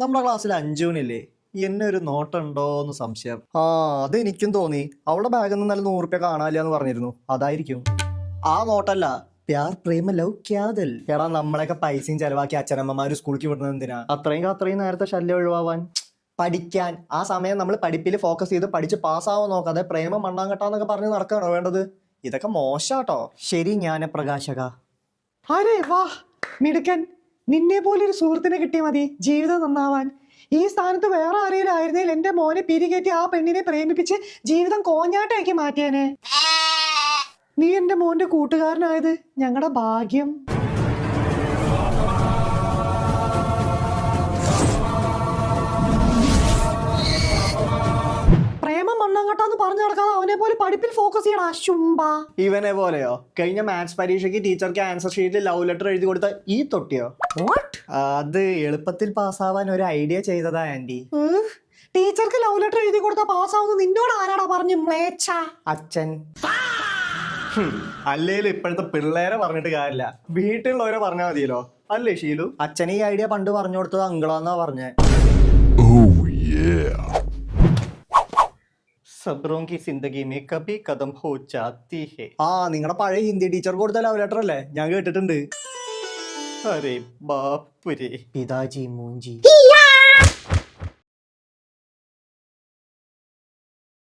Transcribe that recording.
നമ്മുടെ ക്ലാസ്സിൽ അഞ്ജുവിനില്ലേ, എന്നെ ഒരു നോട്ടുണ്ടോന്ന് സംശയം. അത് എനിക്കും തോന്നി. അവളുടെ ബാഗിൽ നിന്ന് നല്ല 100 റുപ്യ കാണാനില്ല എന്ന് പറഞ്ഞിരുന്നു. അതായിരിക്കും. ആ നോട്ടല്ല, പ്യാർ പ്രേമ ലവ് ക്യാദൽ. എടാ, നമ്മളൊക്കെ പൈസയും ചെലവാക്കി അച്ഛനമ്മമാര് സ്കൂളിലേക്ക് വിടുന്നത് എന്തിനാ? അത്രയും നേരത്തെ ശല്യം ഒഴിവാവാൻ. പഠിക്കാൻ. ആ സമയം നമ്മൾ പഠിപ്പിൽ ഫോക്കസ് ചെയ്ത് പഠിച്ച് പാസ്സാവാൻ നോക്കാതെ പ്രേമം മണ്ണാങ്കട്ടാന്നൊക്കെ പറഞ്ഞ് നടക്കുകയാണോ വേണ്ടത്? ഇതൊക്കെ മോശാട്ടോ. ശരി ജ്ഞാനപ്രകാശക. അരേ വാ മിടുക്കൻ, നിന്നെ പോലൊരു സുഹൃത്തിനെ കിട്ടിയ മതി ജീവിതം നന്നാവാൻ. ഈ സ്ഥാനത്ത് വേറെ ആരെങ്കിലും ആയിരുന്നേൽ എന്റെ മോനെ പിരികേറ്റി ആ പെണ്ണിനെ പ്രേമിപ്പിച്ച് ജീവിതം കോഞ്ഞാട്ടാക്കി മാറ്റിയേനെ. നീ എന്റെ മോന്റെ കൂട്ടുകാരനായത് ഞങ്ങളുടെ ഭാഗ്യം. പ്രേമം മണ്ണാങ്കട്ടാന്ന് പറഞ്ഞു നടക്കാതെ അവനെ പോലെ പഠിപ്പിൽ ഫോക്കസ് ചെയ്യണം അശുംബ. ഇവനെ പോലെയോ? കഴിഞ്ഞ മാത്സ് പരീക്ഷയ്ക്ക് ടീച്ചർക്ക് ആൻസർ ഷീറ്റിൽ ലവ് ലെറ്റർ എഴുതി കൊടുത്ത ഈ തൊട്ടിയോ? അത് എളുപ്പത്തിൽ പാസ്സാവാൻ ഒരു ഐഡിയ ചെയ്തതാ ആന്റി. ടീച്ചർക്ക് ലവ് ലെറ്റർ എഴുതി കൊടുത്താൽ പാസ്സാവുന്ന നിന്നോട് ആരാടാ പറഞ്ഞു മ്ലേച്ഛ? അച്ഛൻ. അല്ലേലും ഇപ്പോഴത്തെ പിള്ളേരെ പറഞ്ഞിട്ട് കാര്യമില്ല, വീട്ടിലുള്ളവരെ പറഞ്ഞാൽ മതിയല്ലോ. അല്ലേ ഷീലു? അച്ഛൻ ഈ ഐഡിയ പണ്ട് പറഞ്ഞു കൊടുത്തത് അങ്കിളാന്നാ പറഞ്ഞേ. സബ്രോं की जिंदगी में कभी कदम हो जाती है. നിങ്ങളുടെ പഴയ ഹിന്ദി ടീച്ചർ കൊടുത്ത ലവ് ലെറ്റർ അല്ലേ? ഞാൻ കേട്ടിട്ടുണ്ട്. അരേ ബാപ്പുരേ. പിതാജി മൂഞ്ചി.